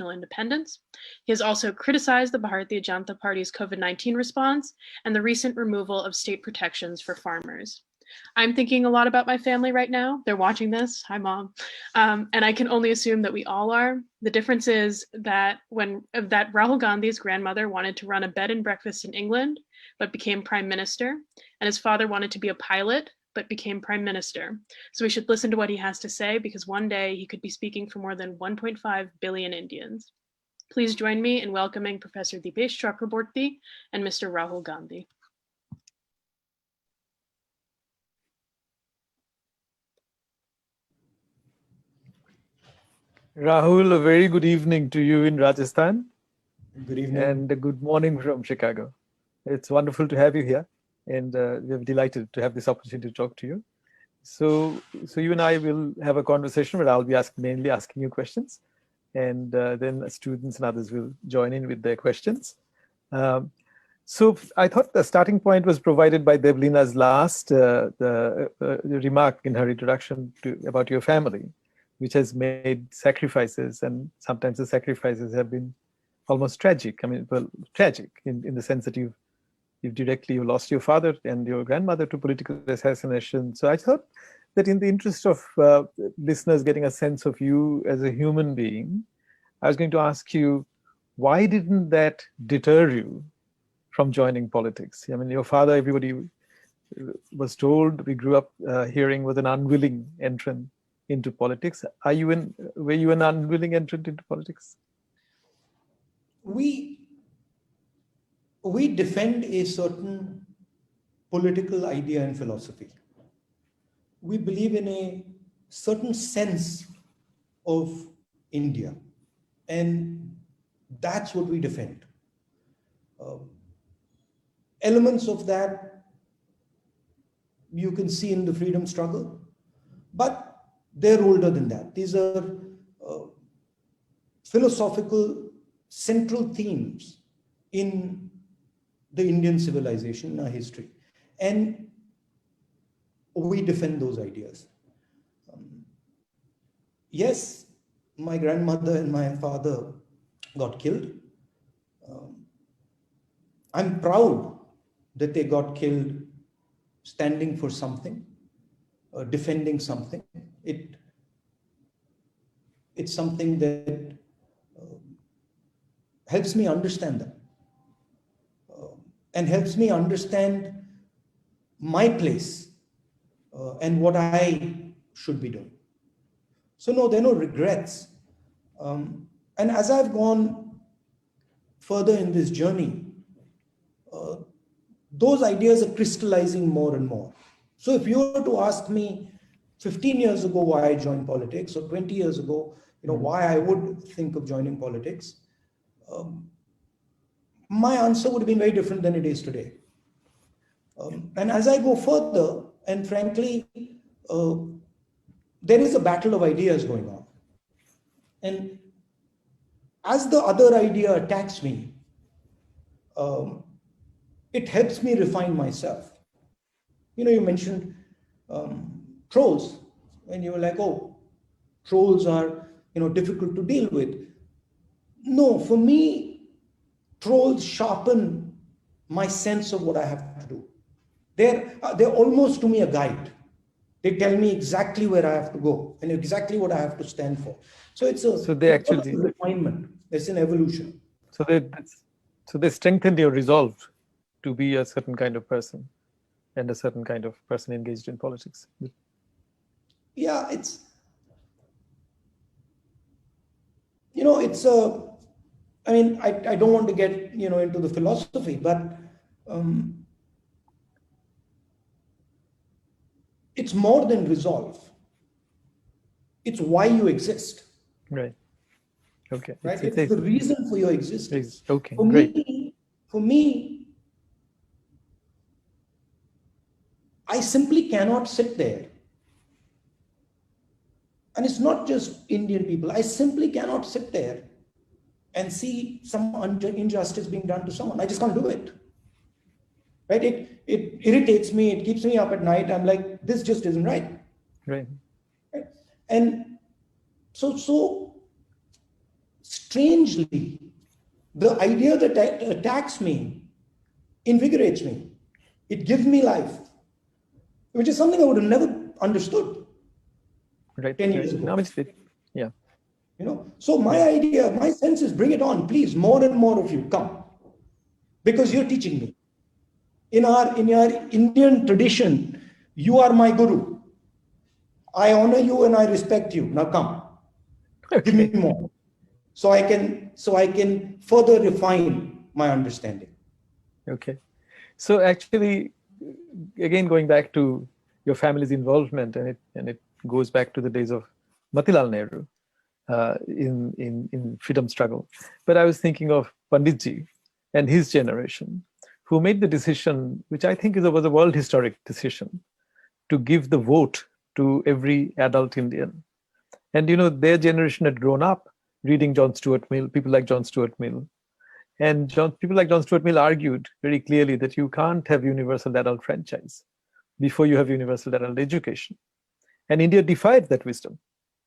national independence. He has also criticized the Bharatiya Janata Party's COVID-19 response and the recent removal of state protections for farmers. I'm thinking a lot about my family right now. They're watching this. Hi, Mom. And I can only assume that we all are. The difference is that that Rahul Gandhi's grandmother wanted to run a bed and breakfast in England, but became prime minister, and his father wanted to be a pilot, but became prime minister. So we should listen to what he has to say, because one day he could be speaking for more than 1.5 billion Indians. Please join me in welcoming Professor Dipesh Chakrabarty and Mr. Rahul Gandhi. Rahul, a very good evening to you in Rajasthan. Good evening. And a good morning from Chicago. It's wonderful to have you here, and we're delighted to have this opportunity to talk to you. So you and I will have a conversation where I'll be mainly asking you questions, and then students and others will join in with their questions. So I thought the starting point was provided by Devlina's last remark in her introduction about your family, which has made sacrifices, and sometimes the sacrifices have been almost tragic. I mean, well, tragic in the sense that you lost your father and your grandmother to political assassination. So I thought that in the interest of listeners getting a sense of you as a human being, I was going to ask you, why didn't that deter you from joining politics? I mean, your father, everybody was told, we grew up hearing, was an unwilling entrant into politics. Were you an unwilling entrant into politics? We defend a certain political idea and philosophy. We believe in a certain sense of India, and that's what we defend. Elements of that you can see in the freedom struggle, but they're older than that. These are philosophical central themes in the Indian civilization, in our history. And we defend those ideas. Yes, my grandmother and my father got killed. I'm proud that they got killed standing for something, defending something. It's something that helps me understand them and helps me understand my place and what I should be doing. So no, there are no regrets. And as I've gone further in this journey, those ideas are crystallizing more and more. So if you were to ask me 15 years ago why I joined politics, or 20 years ago, why I would think of joining politics, my answer would have been very different than it is today. And as I go further, and frankly, there is a battle of ideas going on. And as the other idea attacks me, it helps me refine myself. You mentioned trolls, and you were like, oh, trolls are difficult to deal with. No, for me, trolls sharpen my sense of what I have to do. They're almost to me a guide. They tell me exactly where I have to go and exactly what I have to stand for. So it's a refinement. It's an evolution. So they strengthened your resolve to be a certain kind of person and a certain kind of person engaged in politics. Yeah, I don't want to get into the philosophy, but it's more than resolve. It's why you exist. Right. Okay. Right. It's the reason for your existence. Okay. For me, I simply cannot sit there. And it's not just Indian people. I simply cannot sit there and see some injustice being done to someone. I just can't do it. Right? It irritates me. It keeps me up at night. I'm like, this just isn't right. Right. And so strangely, the idea that attacks me invigorates me. It gives me life, which is something I would have never understood Right. 10 years ago. No, it's yeah. So my idea, my sense is bring it on, please, more and more of you come, because you're teaching me. In your Indian tradition, you are my guru. I honor you and I respect you. Now come, give me more, so I can further refine my understanding. Okay. So actually, again, going back to your family's involvement, and it goes back to the days of Motilal Nehru in freedom struggle. But I was thinking of Panditji and his generation, who made the decision, which I think was a world historic decision, to give the vote to every adult Indian. And their generation had grown up reading John Stuart Mill, people like John Stuart Mill. And people like John Stuart Mill argued very clearly that you can't have universal adult franchise before you have universal adult education. And India defied that wisdom.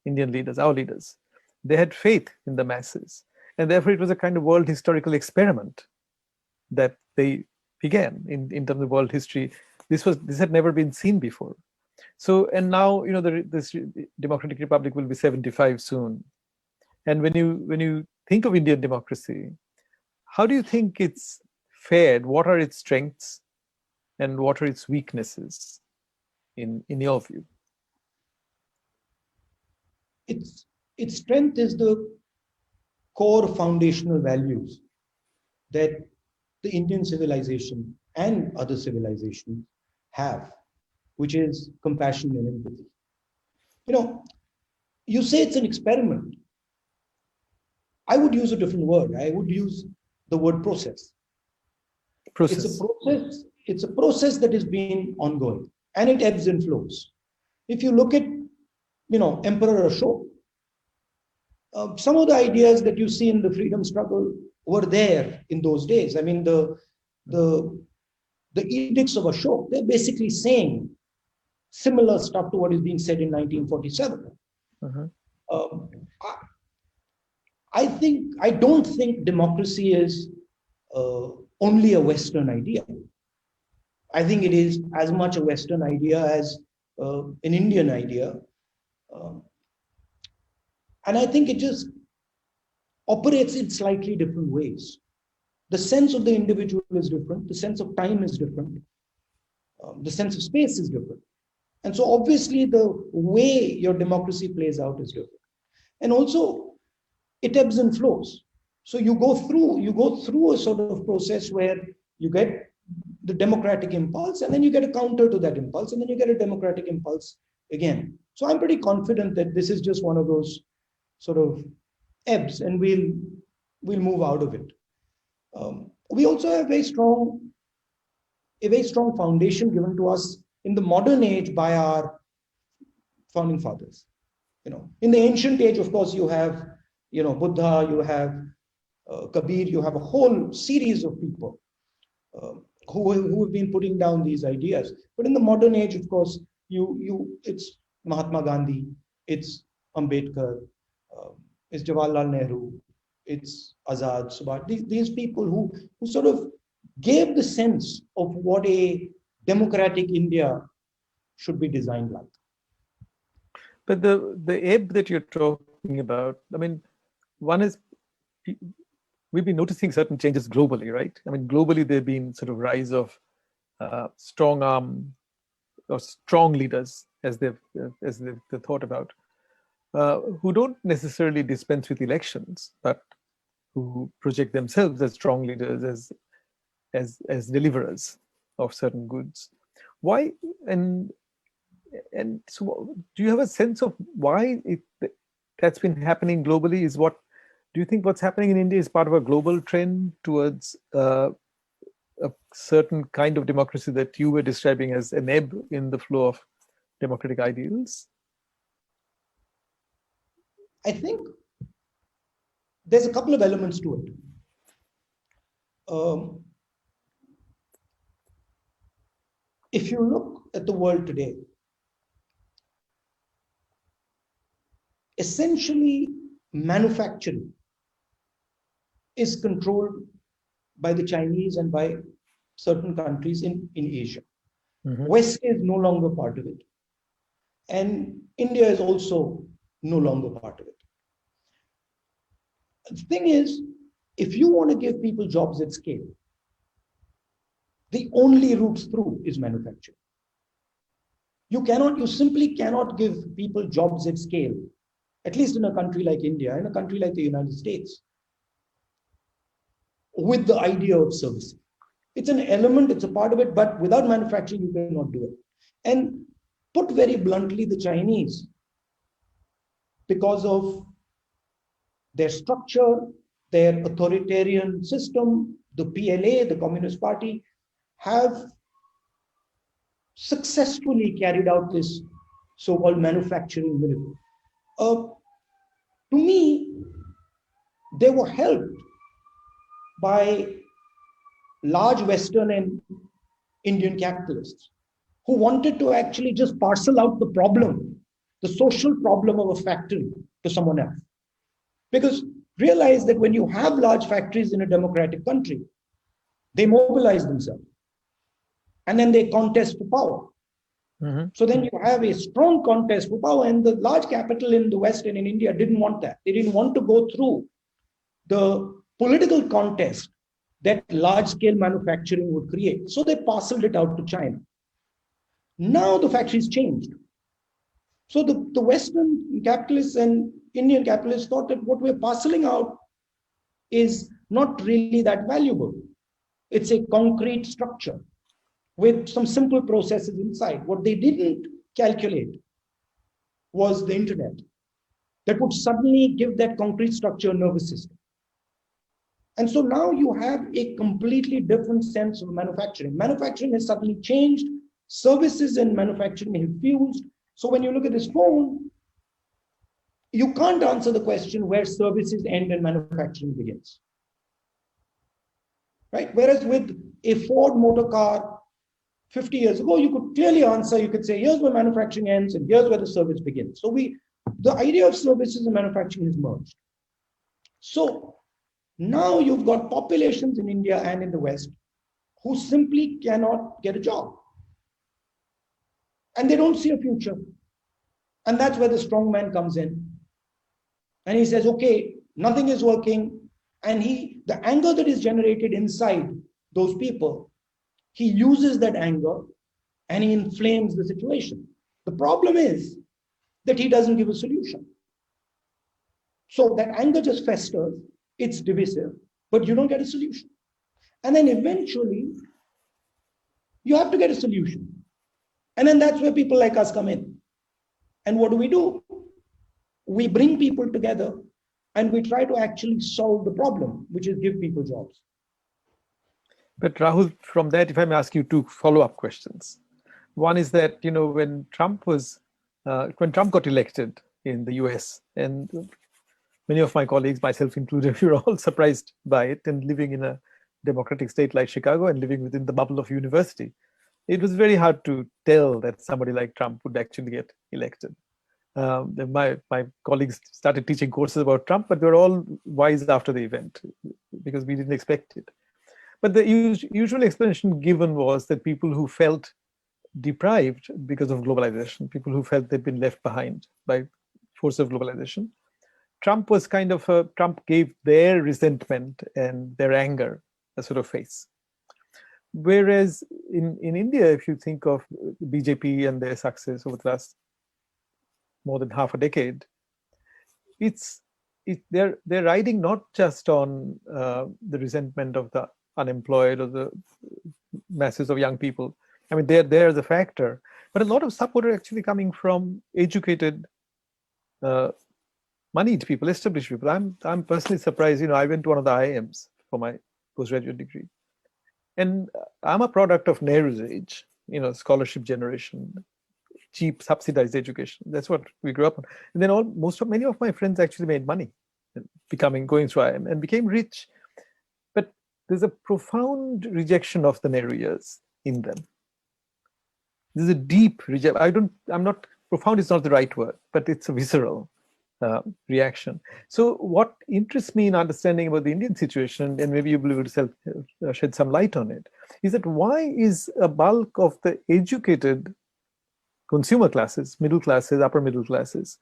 Indian leaders, our leaders, they had faith in the masses. And therefore, it was a kind of world historical experiment that they began in terms of world history. This had never been seen before. So, and now, this Democratic Republic will be 75 soon. And when you think of Indian democracy, how do you think it's fared? What are its strengths and what are its weaknesses in your view? Its strength is the core foundational values that the Indian civilization and other civilizations have, which is compassion and empathy. You say it's an experiment. I would use a different word. I would use the word process. It's a process that has been ongoing, and it ebbs and flows. If you look at, Emperor Ashok, some of the ideas that you see in the freedom struggle were there in those days. I mean, the edicts of Ashok, they're basically saying similar stuff to what is being said in 1947. I don't think democracy is only a Western idea. I think it is as much a Western idea as an Indian idea. And I think it just operates in slightly different ways. The sense of the individual is different. The sense of time is different. The sense of space is different. And so obviously the way your democracy plays out is different. And also it ebbs and flows. So you go through a sort of process where you get the democratic impulse, and then you get a counter to that impulse, and then you get a democratic impulse again. So I'm pretty confident that this is just one of those sort of ebbs, and we'll move out of it. We also have a very strong foundation given to us in the modern age by our founding fathers. In the ancient age, of course, you have Buddha, you have Kabir, you have a whole series of people who have been putting down these ideas. But in the modern age, of course, it's Mahatma Gandhi, it's Ambedkar, it's Jawaharlal Nehru, it's Azad, Subhash. These people who sort of gave the sense of what a democratic India should be designed like. But the ebb that you're talking about, I mean, one is we've been noticing certain changes globally, right? I mean, globally there've been sort of rise of strong arm or strong leaders, as they've thought about, who don't necessarily dispense with elections, but who project themselves as strong leaders, as deliverers of certain goods. Why? And so, do you have a sense of why that's been happening globally? Do you think what's happening in India is part of a global trend towards a certain kind of democracy that you were describing as an ebb in the flow of democratic ideals? I think there's a couple of elements to it. If you look at the world today, essentially manufacturing is controlled by the Chinese and by certain countries in Asia. West is no longer part of it. And India is also no longer part of it. The thing is, if you want to give people jobs at scale, the only route through is manufacturing. You simply cannot give people jobs at scale, at least in a country like India, in a country like the United States, with the idea of services. It's an element, it's a part of it, but without manufacturing, you cannot do it. And put very bluntly, the Chinese, because of their structure, their authoritarian system, the PLA, the Communist Party, have successfully carried out this so-called manufacturing miracle. To me, they were helped by large Western and Indian capitalists who wanted to actually just parcel out the problem, the social problem of a factory to someone else. Because realize that when you have large factories in a democratic country, they mobilize themselves and then they contest for power. So then you have a strong contest for power, and the large capital in the West and in India didn't want that. They didn't want to go through the political contest that large-scale manufacturing would create. So they parceled it out to China. Now the factories changed. So the Western capitalists and Indian capitalists thought that what we're parceling out is not really that valuable. It's a concrete structure with some simple processes inside. What they didn't calculate was the internet that would suddenly give that concrete structure a nervous system. And so now you have a completely different sense of manufacturing. Manufacturing has suddenly changed. Services and manufacturing have fused. So when you look at this phone, you can't answer the question where services end and manufacturing begins. Right? Whereas with a Ford motor car 50 years ago, you could clearly answer, you could say, here's where manufacturing ends and here's where the service begins. So the idea of services and manufacturing is merged. So now you've got populations in India and in the West who simply cannot get a job. And they don't see a future. And that's where the strong man comes in. And he says, okay, nothing is working. And the anger that is generated inside those people, he uses that anger and he inflames the situation. The problem is that he doesn't give a solution. So that anger just festers, it's divisive, but you don't get a solution. And then eventually, you have to get a solution. And then that's where people like us come in. And what do? We bring people together and we try to actually solve the problem, which is give people jobs. But Rahul, from that, if I may ask you two follow-up questions. One is that, when Trump got elected in the US, and many of my colleagues, myself included, we were all surprised by it, and living in a democratic state like Chicago and living within the bubble of university, it was very hard to tell that somebody like Trump would actually get elected. My colleagues started teaching courses about Trump, but they were all wise after the event because we didn't expect it. But the usual explanation given was that people who felt deprived because of globalization, people who felt they'd been left behind by force of globalization, Trump gave their resentment and their anger a sort of face. Whereas in India, if you think of BJP and their success over the last more than half a decade, they're riding not just on the resentment of the unemployed or the masses of young people. I mean, they're the factor, but a lot of support are actually coming from educated, moneyed people, established people. I'm personally surprised. I went to one of the IIMs for my postgraduate degree, and I'm a product of Nehru's age. Scholarship generation, cheap subsidized education. That's what we grew up on. And then many of my friends actually made money, going through IIM and became rich. But there's a profound rejection of the Nehru years in them. There's a deep rejection. Profound is not the right word, but it's visceral. reaction. So what interests me in understanding about the Indian situation, and maybe you'll be able to shed some light on it, is that why is a bulk of the educated consumer classes, middle classes, upper middle classes,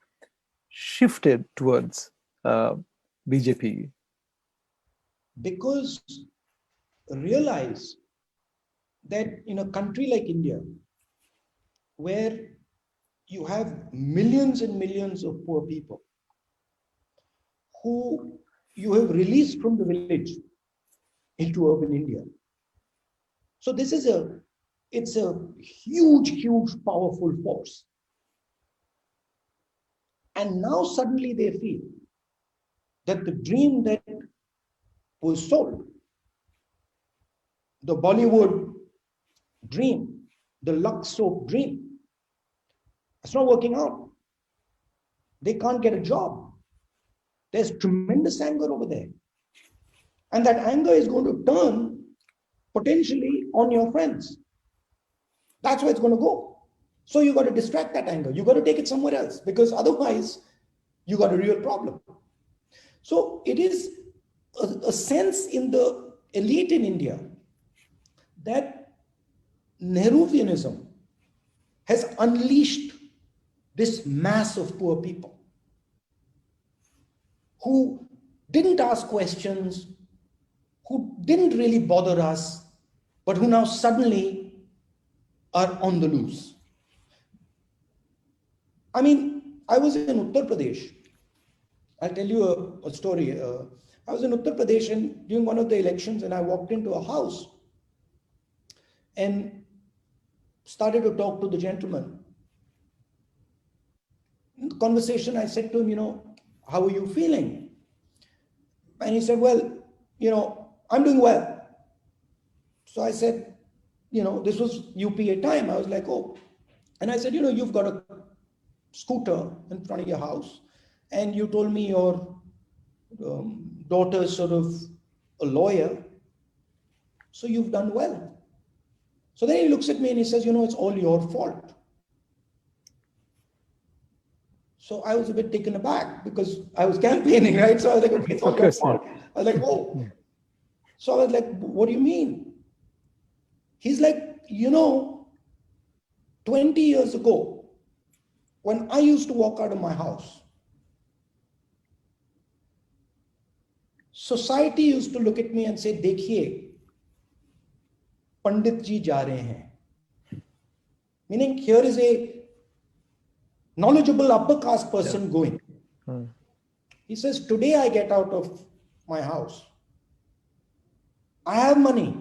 shifted towards BJP? Because realize that in a country like India, where you have millions and millions of poor people who you have released from the village into urban India. So it's a huge, powerful force. And now suddenly they feel that the dream that was sold, the Bollywood dream, the Lux soap dream, it's not working out. They can't get a job. There's tremendous anger over there. And that anger is going to turn potentially on your friends. That's where it's going to go. So you got to distract that anger. You got to take it somewhere else, because otherwise you got a real problem. So it is a sense in the elite in India that Nehruvianism has unleashed this mass of poor people who didn't ask questions, who didn't really bother us, but who now suddenly are on the loose. I mean, I was in Uttar Pradesh. I'll tell you a story. I was in Uttar Pradesh and during one of the elections, and I walked into a house and started to talk to the gentleman. In the conversation, I said to him, how are you feeling? And he said, well, I'm doing well. So I said, this was UPA time. I was like, oh. And I said, you've got a scooter in front of your house, and you told me your daughter is sort of a lawyer, so you've done well. So then he looks at me and he says, it's all your fault. So I was a bit taken aback because I was campaigning, right? So I was like, okay, it's all your fault. I was like, oh. So I was like, what do you mean? He's like, 20 years ago, when I used to walk out of my house, society used to look at me and say, देखिए, Pandit ji जा रहे हैं. Meaning, here is a knowledgeable upper caste person going. He says, today I get out of my house. I have money,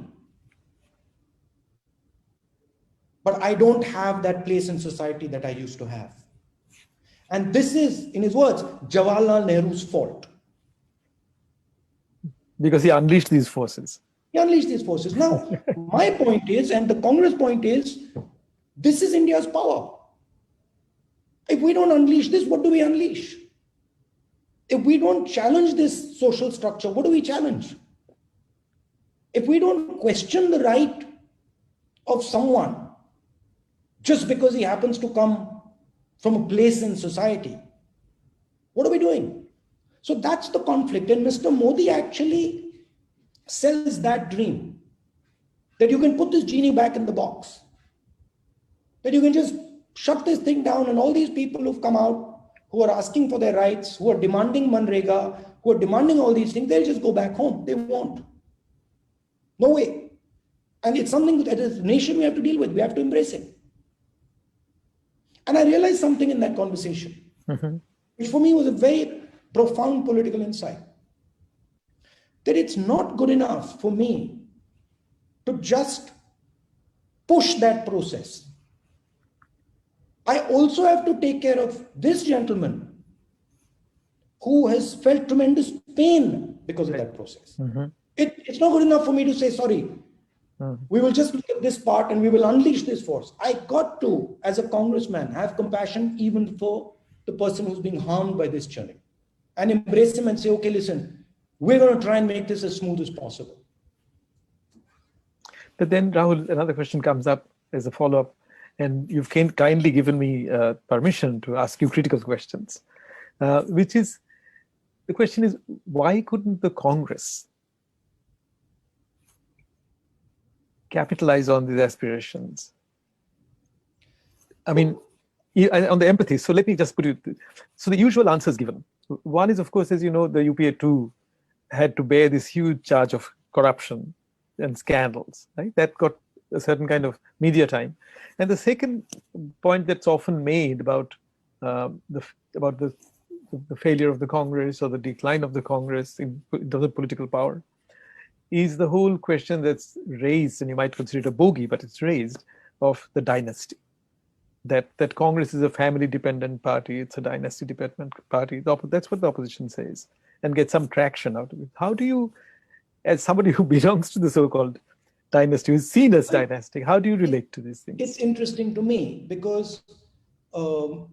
but I don't have that place in society that I used to have. And this is, in his words, Jawaharlal Nehru's fault. Because he unleashed these forces. He unleashed these forces. Now, my point is, and the Congress point is, this is India's power. If we don't unleash this, what do we unleash? If we don't challenge this social structure, what do we challenge? If we don't question the right of someone just because he happens to come from a place in society, what are we doing? So that's the conflict. And Mr. Modi actually sells that dream that you can put this genie back in the box, that you can just shut this thing down, and all these people who've come out, who are asking for their rights, who are demanding Manrega, who are demanding all these things, they'll just go back home. They won't. No way. And it's something that as a nation we have to deal with. We have to embrace it. And I realized something in that conversation, which for me was a very profound political insight, that it's not good enough for me to just push that process. I also have to take care of this gentleman who has felt tremendous pain because of that process. It's not good enough for me to say, sorry, we will just look at this part and we will unleash this force. I got to, as a congressman, have compassion even for the person who's being harmed by this churning, and embrace him and say, okay, listen, we're going to try and make this as smooth as possible. But then, Rahul, another question comes up as a follow-up, and you've kindly given me permission to ask you critical questions. which is, the question is, why couldn't the Congress capitalize on these aspirations? I mean, on the empathy, so let me just put it, so the usual answer is given. One is, of course, as you know, the UPA too had to bear this huge charge of corruption and scandals, right? That got a certain kind of media time. And the second point that's often made about the failure of the Congress or the decline of the Congress in terms of political power is the whole question that's raised, and you might consider it a bogey, but it's raised, of the dynasty. That Congress is a family-dependent party, it's a dynasty-dependent party. That's what the opposition says, and get some traction out of it. How do you, as somebody who belongs to the so-called dynasty, who's seen as dynastic, how do you relate to these things? It's interesting to me because the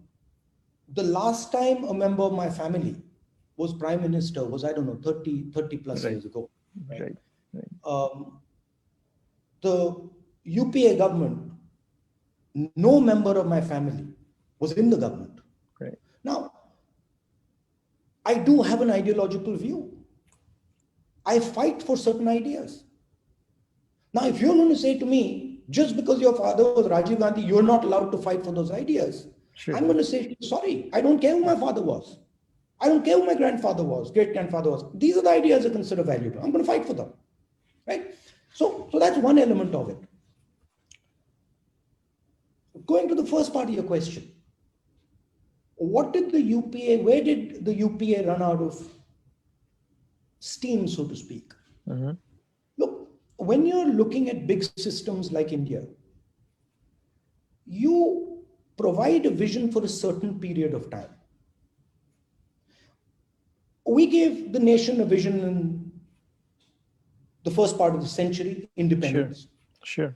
last time a member of my family was prime minister was, I don't know, 30 plus years ago. Right. The UPA government, no member of my family was in the government. Right. Now, I do have an ideological view. I fight for certain ideas. Now, if you're going to say to me, just because your father was Rajiv Gandhi, you're not allowed to fight for those ideas. Sure. I'm going to say, sorry, I don't care who my father was. I don't care who my grandfather was, great-grandfather was. These are the ideas I consider valuable. I'm going to fight for them, right? So that's one element of it. Going to the first part of your question, where did the UPA run out of steam, so to speak? Mm-hmm. Look, when you're looking at big systems like India, you provide a vision for a certain period of time. We gave the nation a vision in the first part of the century, independence. Sure.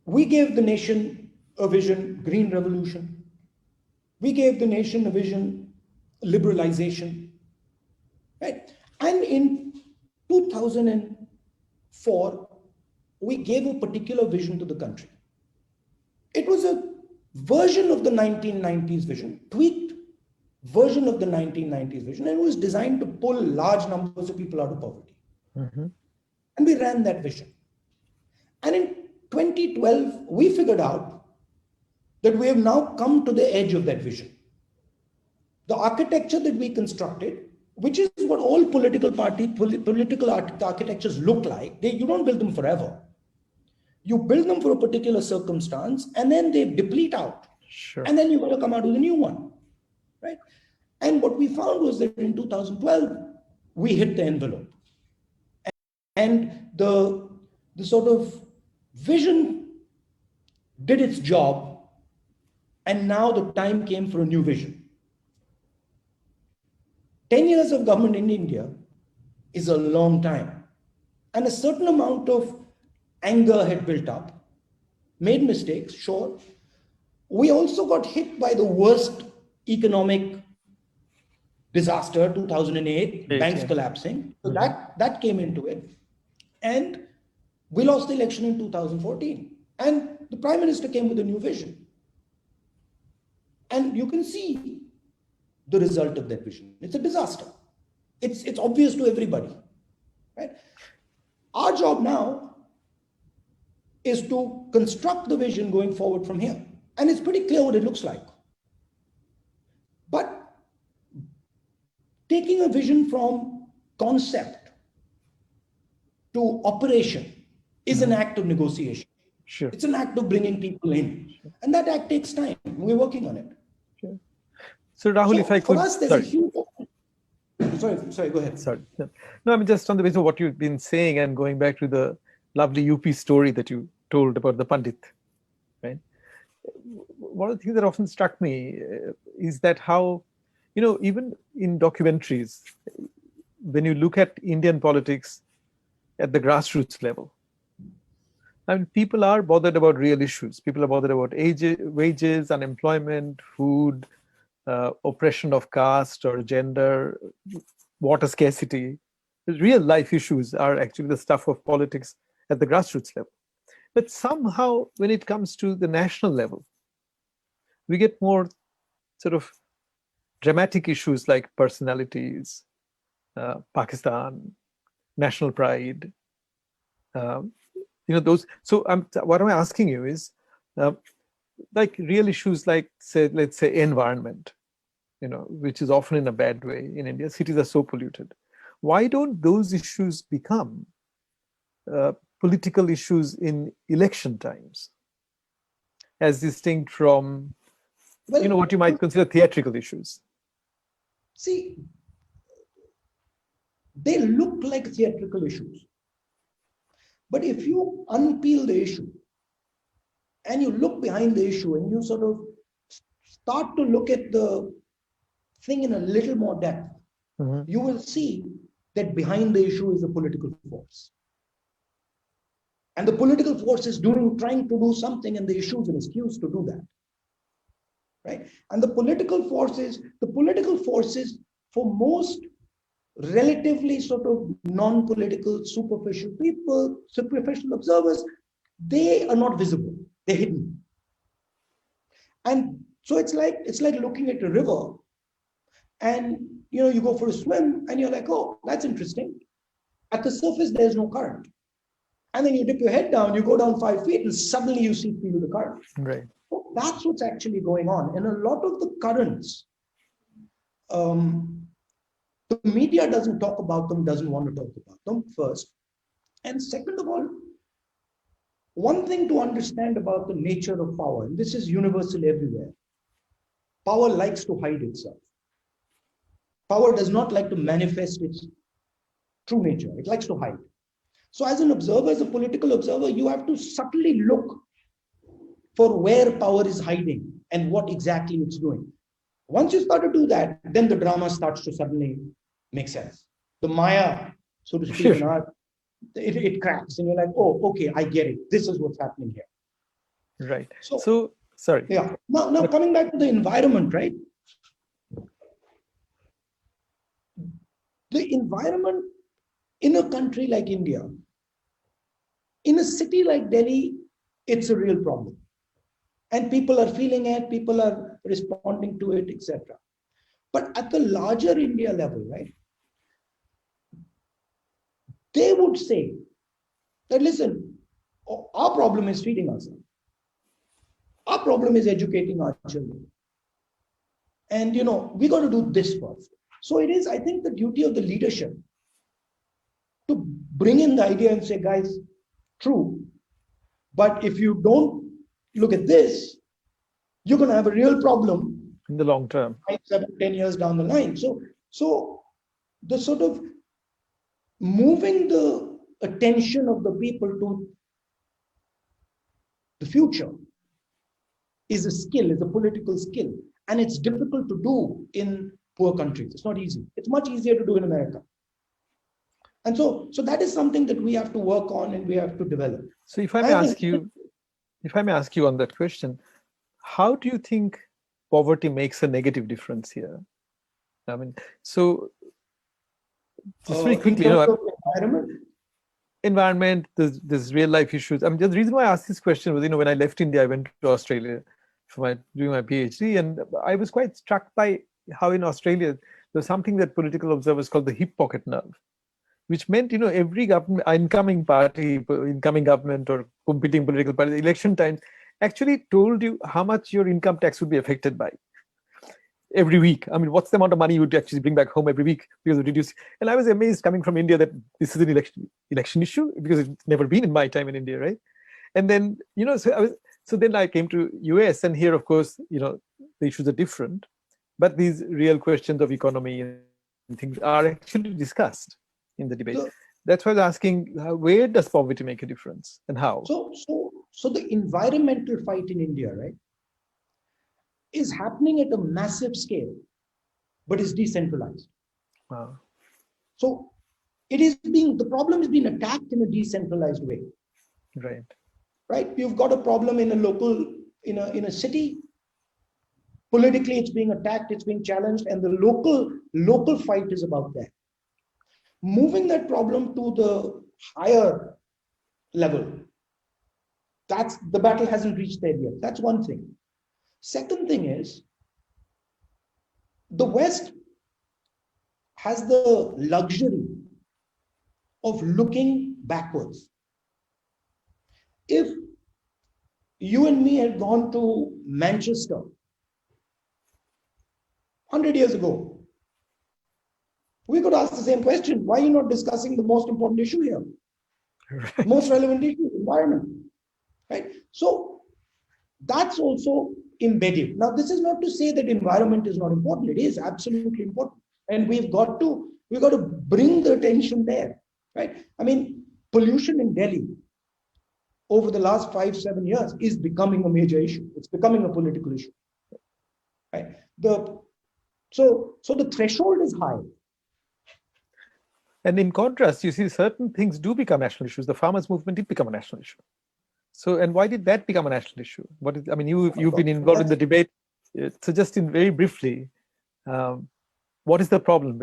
We gave the nation a vision, green revolution. We gave the nation a vision, liberalization, right? And in 2004, we gave a particular vision to the country. It was a version of the 1990s vision, tweaked version of the 1990s vision, and it was designed to pull large numbers of people out of poverty. Mm-hmm. And we ran that vision. And in 2012, we figured out that we have now come to the edge of that vision. The architecture that we constructed, which is what all political architectures look like, you don't build them forever. You build them for a particular circumstance, and then they deplete out. Sure. And then you've got to come out with a new one, right? And what we found was that in 2012, we hit the envelope. And the sort of vision did its job, and now the time came for a new vision. 10 years of government in India is a long time, and a certain amount of anger had built up, made mistakes, sure. We also got hit by the worst economic disaster, 2008, banks collapsing. So that came into it. And we lost the election in 2014. And the Prime Minister came with a new vision. And you can see the result of that vision. It's a disaster. It's obvious to everybody, right? Our job now is to construct the vision going forward from here. And it's pretty clear what it looks like. But taking a vision from concept to operation is an act of negotiation. Sure. It's an act of bringing people in. Sure. And that act takes time. We're working on it. Sure. So Rahul, if I could... For us, there's a huge... Sorry, go ahead. Sorry. No, I mean, just on the basis of what you've been saying and going back to the lovely UP story that you told about the Pandit, right? One of the things that often struck me is that how, even in documentaries, when you look at Indian politics at the grassroots level, I mean, people are bothered about real issues. People are bothered about wages, unemployment, food, oppression of caste or gender, water scarcity. The real life issues are actually the stuff of politics at the grassroots level. But somehow, when it comes to the national level, we get more sort of dramatic issues like personalities, Pakistan, national pride, those. So what I'm asking you is, like real issues like, say, let's say environment, which is often in a bad way in India. Cities are so polluted. Why don't those issues become political issues in election times, as distinct from, what you might consider theatrical issues? See, they look like theatrical issues. But if you unpeel the issue and you look behind the issue and you sort of start to look at the thing in a little more depth, you will see that behind the issue is a political force. And the political force is trying to do something, and the issue is an excuse to do that. Right? And the political forces for most relatively sort of non-political, superficial people, superficial observers, they are not visible. They're hidden. And so it's like looking at a river, and you go for a swim and you're like, oh, that's interesting. At the surface, there's no current. And then you dip your head down, you go down 5 feet, and suddenly you feel the current. Right. So that's what's actually going on. And a lot of the currents, the media doesn't talk about them, doesn't want to talk about them, first. And second of all, one thing to understand about the nature of power, and this is universal everywhere, power likes to hide itself. Power does not like to manifest its true nature. It likes to hide. So as an observer, as a political observer, you have to subtly look for where power is hiding and what exactly it's doing. Once you start to do that, then the drama starts to suddenly make sense. The Maya, so to speak, in art, it cracks and you're like, oh, okay, I get it. This is what's happening here. Right. So sorry. Yeah. Now coming back to the environment, right? The environment in a country like India, in a city like Delhi, it's a real problem. And people are feeling it, people are responding to it, etc. But at the larger India level, right, they would say that, listen, our problem is feeding ourselves. Our problem is educating our children. And, we got to do this first. So it is, I think, the duty of the leadership to bring in the idea and say, guys, true, but if you don't look at this, you're going to have a real problem in the long term, 5, 7, 10 years down the line. So the sort of moving the attention of the people to the future is a skill, is a political skill, and it's difficult to do in poor countries. It's not easy. It's much easier to do in America. And so that is something that we have to work on and we have to develop. So if I may ask you on that question, how do you think poverty makes a negative difference here? I mean, so just very quickly, environment, there's real life issues. I mean, the reason why I asked this question was, when I left India, I went to Australia doing my PhD, and I was quite struck by how in Australia there's something that political observers call the hip pocket nerve, which meant, every incoming government or competing political party, election times actually told you how much your income tax would be affected by every week. I mean, what's the amount of money you would actually bring back home every week because of reduced. And I was amazed coming from India that this is an election issue, because it's never been in my time in India, right? And then, so then I came to US, and here, of course, the issues are different, but these real questions of economy and things are actually discussed in the debate. That's why I was asking, where does poverty make a difference and how? So the environmental fight in India, right, is happening at a massive scale, but is decentralized. Wow. So the problem is being attacked in a decentralized way. Right. Right. You've got a problem in a local, in a city. Politically, it's being attacked, it's being challenged, and the local fight is about that. Moving that problem to the higher level, the battle hasn't reached there yet. That's one thing. Second thing is, the West has the luxury of looking backwards. If you and me had gone to Manchester 100 years ago, we could ask the same question. Why are you not discussing the most important issue here? Right. The most relevant issue, environment. Right? So that's also embedded. Now, this is not to say that environment is not important. It is absolutely important. And we've got to bring the attention there. Right? I mean, pollution in Delhi over the last 5-7 years is becoming a major issue. It's becoming a political issue. Right? So the threshold is high. And in contrast, you see certain things do become national issues. The farmers' movement did become a national issue. So, and why did that become a national issue? I mean, you've been involved in the debate. So, just in very briefly, what is the problem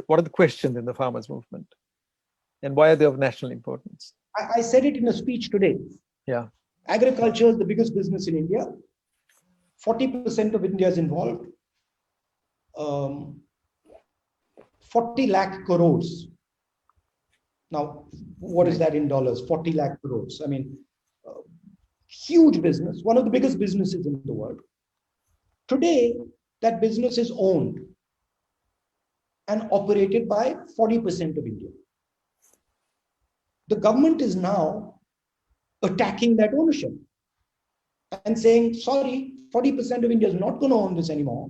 what are the questions in the farmers' movement, and why are they of national importance? I said it in a speech today. Yeah, agriculture is the biggest business in India. 40% of India is involved. 40 lakh crores. Now, what is that in dollars? 40 lakh crores. I mean, huge business, one of the biggest businesses in the world. Today, that business is owned and operated by 40% of India. The government is now attacking that ownership and saying, sorry, 40% of India is not going to own this anymore.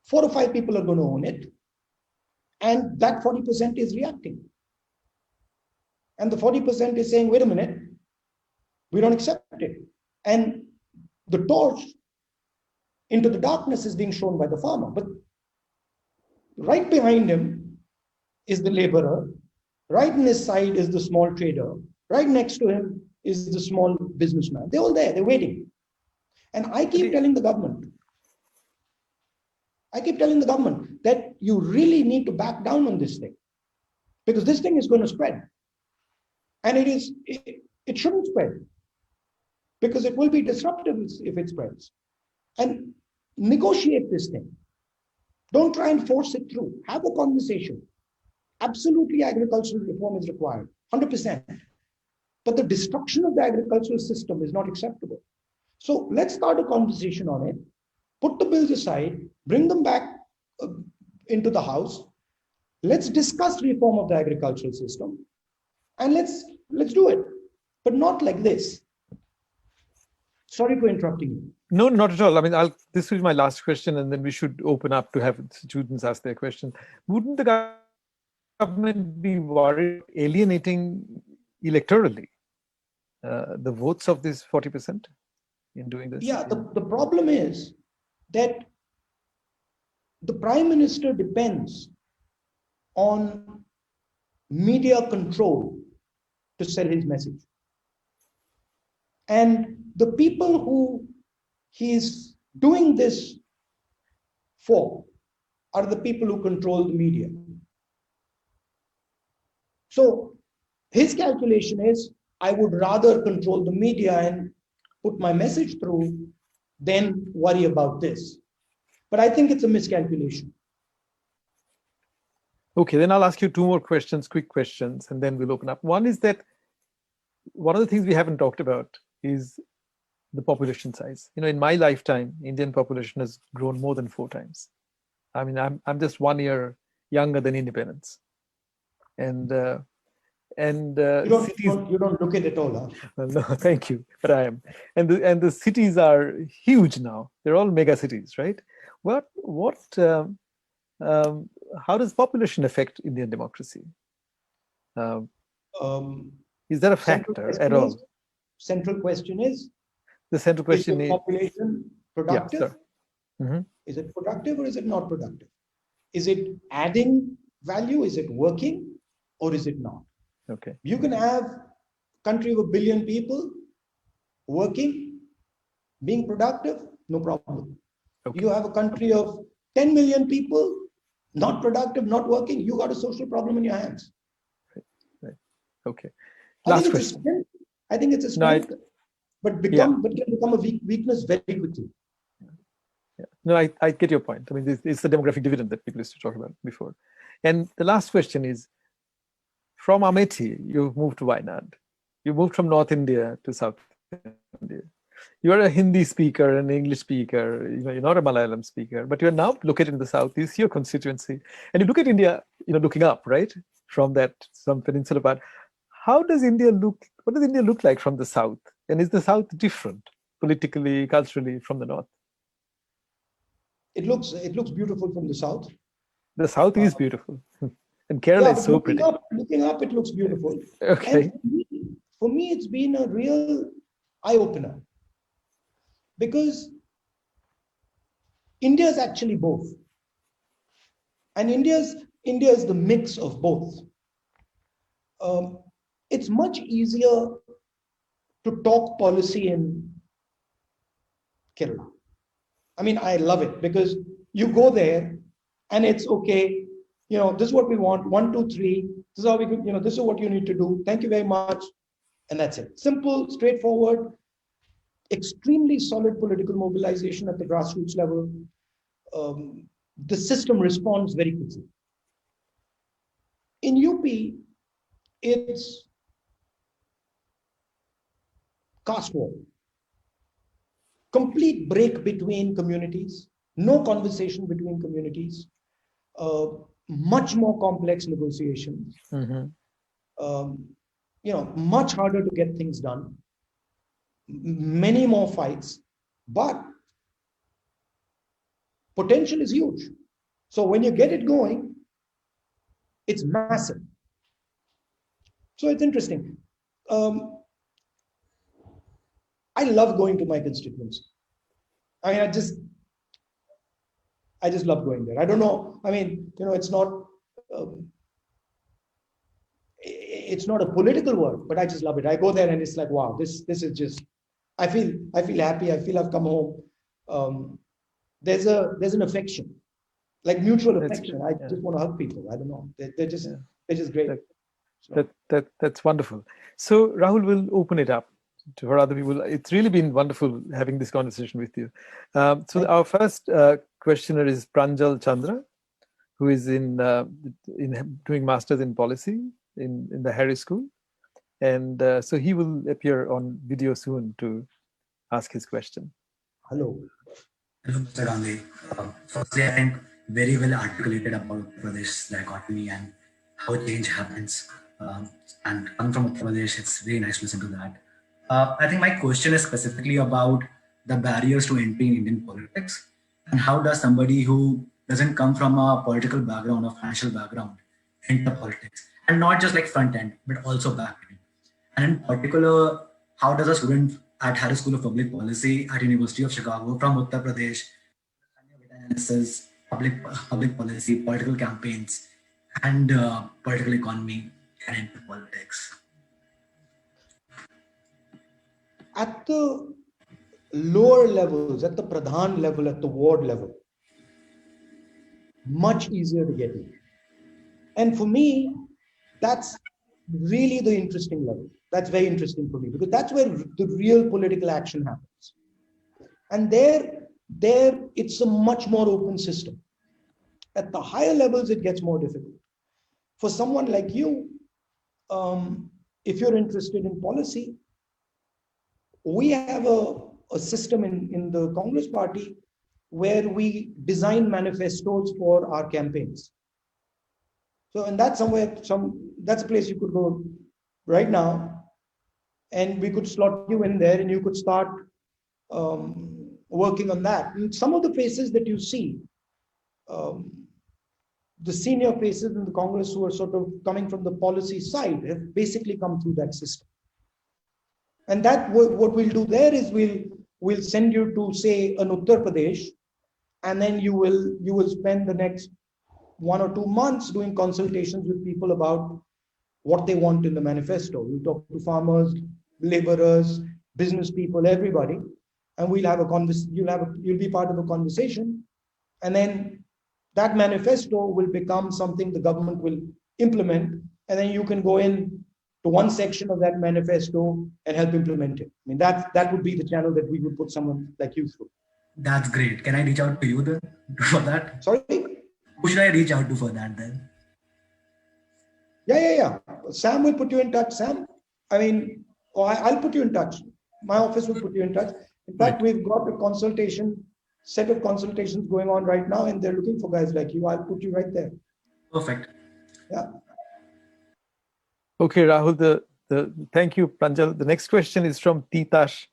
4 or 5 people are going to own it. And that 40% is reacting. And the 40% is saying, wait a minute, we don't accept it. And the torch into the darkness is being shown by the farmer. But right behind him is the laborer. Right in his side is the small trader. Right next to him is the small businessman. They're all there, they're waiting. And I keep telling the government that you really need to back down on this thing, because this thing is going to spread. And it shouldn't spread, because it will be disruptive if it spreads. And negotiate this thing. Don't try and force it through. Have a conversation. Absolutely, agricultural reform is required, 100%. But the destruction of the agricultural system is not acceptable. So let's start a conversation on it. Put the bills aside, bring them back into the House. Let's discuss reform of the agricultural system, and let's do it, but not like this. Sorry for interrupting you. No, not at all. I mean, this is my last question, and then we should open up to have students ask their question. Wouldn't the government be worried alienating electorally the votes of this 40% in doing this? Yeah, the problem is that the Prime Minister depends on media control to sell his message. And the people who he's doing this for are the people who control the media. So his calculation is, I would rather control the media and put my message through than worry about this. But I think it's a miscalculation. Okay, then I'll ask you 2 more questions, quick questions, and then we'll open up. One is that one of the things we haven't talked about is the population size. You know, in my lifetime, Indian population has grown more than 4 times. I mean, I'm just 1 year younger than independence, and You don't look at it all, huh? well, no, thank you, but I am. And the cities are huge now. They're all mega cities, right? How does population affect Indian democracy? Is that a factor at all? Central question is, the central question is the population productive? Yeah, Is it productive or is it not productive? Is it adding value? Is it working or is it not? Okay. You can have a country of 1 billion people working, being productive, no problem. Okay. You have a country of 10 million people, not productive, not working, you got a social problem in your hands. Right. Okay. Last question. I think it's a strength, but can become a weakness very quickly. Yeah. No, I get your point. I mean, it's the demographic dividend that people used to talk about before. And the last question is, from Amethi, you've moved to Wayanad. You moved from North India to South India. You are a Hindi speaker, an English speaker, you're not a Malayalam speaker, but you're now located in the South, this is your constituency. And you look at India, looking up, right? From some peninsula part. How does India look, what does India look like from the South? And is the South different politically, culturally from the North? It looks beautiful from the South. The South is beautiful. And Kerala is so pretty. Looking up, it looks beautiful. Okay. And for me, it's been a real eye-opener. Because India is actually both. And India is the mix of both. It's much easier to talk policy in Kerala. I mean, I love it because you go there and it's okay. This is what we want. 1, 2, 3. This is how we could, this is what you need to do. Thank you very much. And that's it. Simple, straightforward, extremely solid political mobilization at the grassroots level. The system responds very quickly. In UP, it's caste war. Complete break between communities, no conversation between communities, much more complex negotiations, much harder to get things done, many more fights, but potential is huge. So when you get it going, it's massive. So it's interesting. I love going to my constituency. I mean, I just love going there. I don't know. I mean, it's not a political work, but I just love it. I go there and it's like, wow, this is just. I feel happy. I feel I've come home. There's an affection, like mutual affection. I just want to hug people. I don't know. They're just great. That's wonderful. So Rahul will open it up for other people. It's really been wonderful having this conversation with you. So our first questioner is Pranjal Chandra, who is in doing masters in policy in the Harris School, and so he will appear on video soon to ask his question. Hello. Hello, Mr. Gandhi. Firstly, I think very well articulated about Pradesh dichotomy and how change happens. And coming from Uttar Pradesh, it's very nice to listen to that. I think my question is specifically about the barriers to entry in Indian politics, and how does somebody who doesn't come from a political background or financial background enter politics, and not just like front end, but also back end. And in particular, how does a student at Harris School of Public Policy at University of Chicago from Uttar Pradesh analysis, public policy, political campaigns, and political economy and enter politics? At the lower levels, at the Pradhan level, at the ward level, much easier to get in. And for me, that's really the interesting level. That's very interesting for me because that's where the real political action happens. And there it's a much more open system. At the higher levels, it gets more difficult. For someone like you, if you're interested in policy, we have a system in the Congress party where we design manifestos for our campaigns. So, and that's that's a place you could go right now, and we could slot you in there and you could start working on that. And some of the faces that you see, the senior faces in the Congress who are sort of coming from the policy side have basically come through that system. And that what we'll do there is we'll send you to, say, an Uttar Pradesh, and then you will spend the next 1 or 2 months doing consultations with people about what they want in the manifesto. We'll talk to farmers, laborers, business people, everybody, and we'll have you'll be part of a conversation, and then that manifesto will become something the government will implement, and then you can go in to one section of that manifesto and help implement it. I mean, that would be the channel that we would put someone like you through. That's great. Can I reach out to you then for that? Sorry? Who should I reach out to for that then? Yeah. Sam will put you in touch. Sam, I mean, I'll put you in touch. My office will put you in touch. In fact, we've got a set of consultations going on right now, and they're looking for guys like you. I'll put you right there. Perfect. Yeah. Okay, Rahul, thank you, Pranjal. The next question is from Titash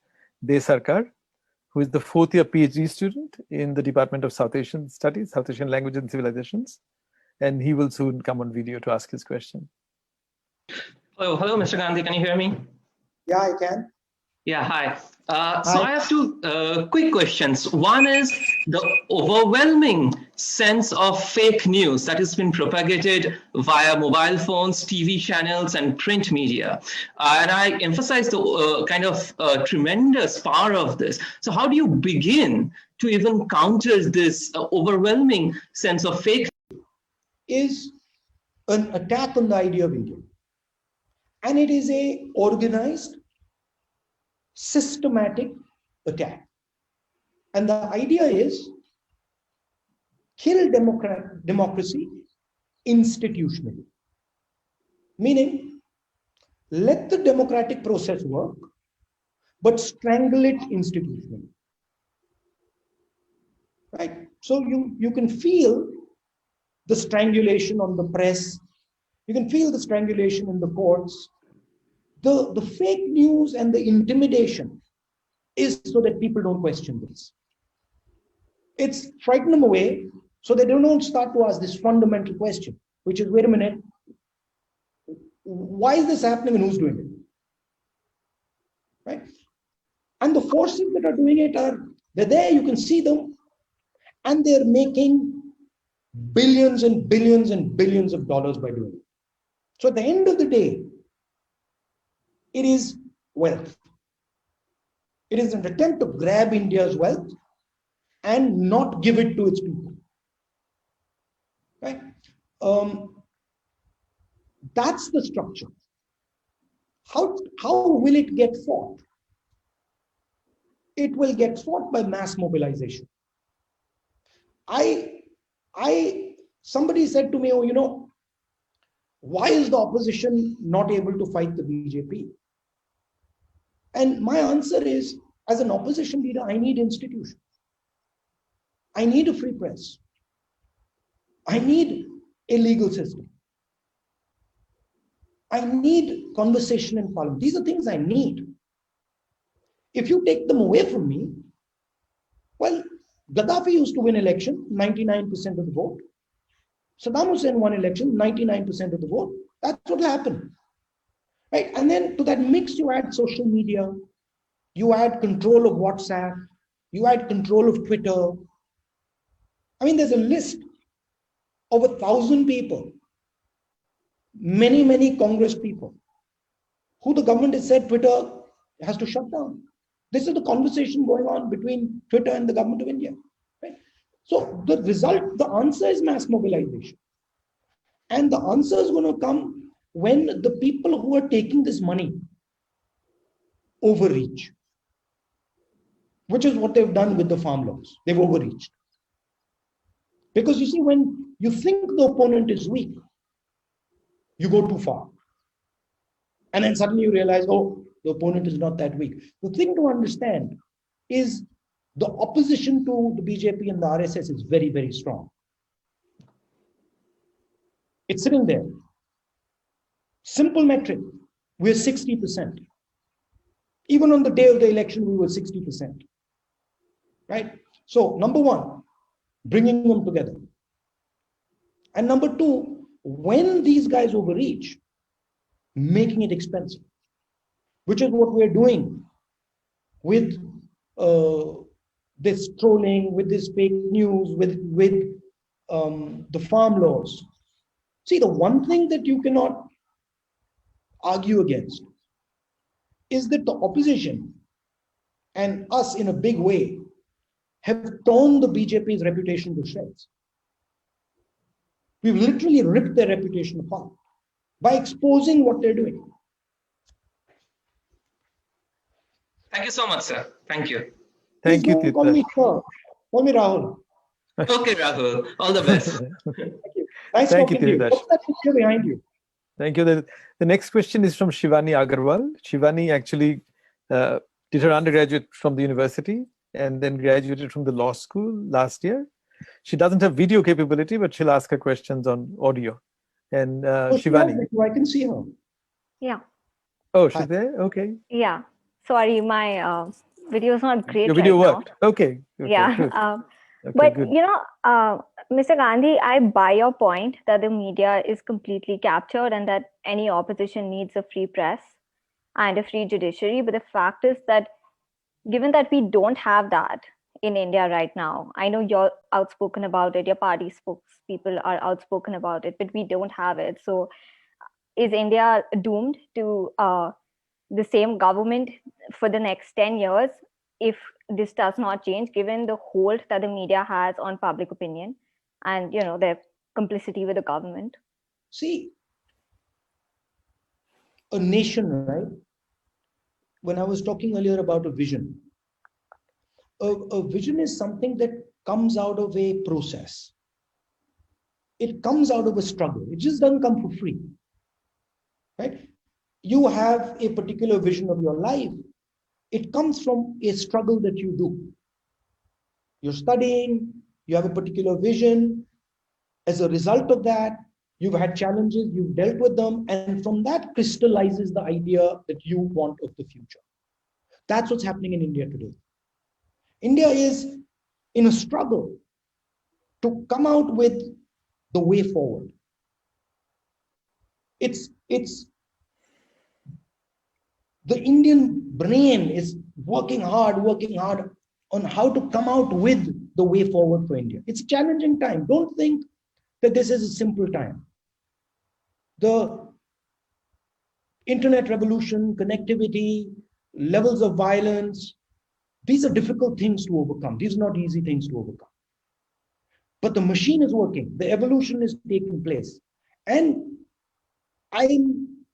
Desarkar, who is the 4th year PhD student in the Department of South Asian Studies, South Asian Languages and Civilizations. And he will soon come on video to ask his question. Hello, Mr. Gandhi. Can you hear me? Yeah, I can. Yeah, hi. So I have two quick questions. One is the overwhelming sense of fake news that has been propagated via mobile phones, TV channels, and print media. And I emphasize the kind of tremendous power of this. So how do you begin to even counter this overwhelming sense of fake? Is an attack on the idea of India. And it is a organized, systematic attack. And the idea is kill democracy institutionally. Meaning, let the democratic process work, but strangle it institutionally. Right? So you can feel the strangulation on the press. You can feel the strangulation in the courts. The fake news and the intimidation is so that people don't question this. It's frighten them away so they don't start to ask this fundamental question, which is, wait a minute, why is this happening and who's doing it? Right? And the forces that are doing it they're there, you can see them, and they're making billions and billions and billions of dollars by doing it. So at the end of the day, it is wealth. It is an attempt to grab India's wealth and not give it to its people. Right? That's the structure. How will it get fought? It will get fought by mass mobilization. Somebody said to me, why is the opposition not able to fight the BJP? And my answer is, as an opposition leader, I need institutions. I need a free press. I need a legal system. I need conversation in parliament. These are things I need. If you take them away from me, well, Gaddafi used to win election, 99% of the vote. Saddam Hussein won election, 99% of the vote. That's what happened. Right? And then to that mix, you add social media, you add control of WhatsApp, you add control of Twitter. I mean, there's a list of 1,000 people, many Congress people, who the government has said Twitter has to shut down. This is the conversation going on between Twitter and the government of India. Right? So the result, the answer is mass mobilization. And the answer is going to come when the people who are taking this money overreach, which is what they've done with the farm laws. They've overreached. Because you see, when you think the opponent is weak, you go too far. And then suddenly you realize, oh, the opponent is not that weak. The thing to understand is the opposition to the BJP and the RSS is very, very strong. It's sitting there. Simple metric, we're 60%. Even on the day of the election, we were 60%. Right? So, number one, bringing them together. And number two, when these guys overreach, making it expensive, which is what we're doing with this trolling, with this fake news, with the farm laws. See, the one thing that you cannot argue against is that the opposition and us in a big way have torn the BJP's reputation to shreds. We've literally ripped their reputation apart by exposing what they're doing. Thank you so much, sir. Thank you. Thank you, don't call me Dipesh. sir. Call me Rahul. Okay, Rahul. All the best. Thank you. Nice Thank you, talking to you. Dipesh. What's that picture behind you? Thank you. The next question is from Shivani Agarwal. Shivani actually did her undergraduate from the university and then graduated from the law school last year. She doesn't have video capability, but she'll ask her questions on audio. And Shivani. I can see her. Yeah. Oh, she's there? Okay. Yeah. Sorry, my video is not great. Your video right worked. Okay. Yeah. Good. Okay, but, good. Mr. Gandhi, I buy your point that the media is completely captured and that any opposition needs a free press and a free judiciary. But the fact is that given that we don't have that in India right now, I know you're outspoken about it, your party spokespeople are outspoken about it, but we don't have it. So is India doomed to the same government for the next 10 years if this does not change, given the hold that the media has on public opinion and their complicity with the government? See, a nation, right? When I was talking earlier about a vision, a vision is something that comes out of a process. It comes out of a struggle. It just doesn't come for free, right? You have a particular vision of your life. It comes from a struggle that you do. You're studying, you have a particular vision. As a result of that, you've had challenges, you've dealt with them, and from that crystallizes the idea that you want of the future. That's what's happening in India today. India is in a struggle to come out with the way forward. It's the Indian brain is working hard on how to come out with the way forward for India. It's a challenging time. Don't think that this is a simple time. The internet revolution, connectivity, levels of violence, these are difficult things to overcome. These are not easy things to overcome. But the machine is working. The evolution is taking place. And I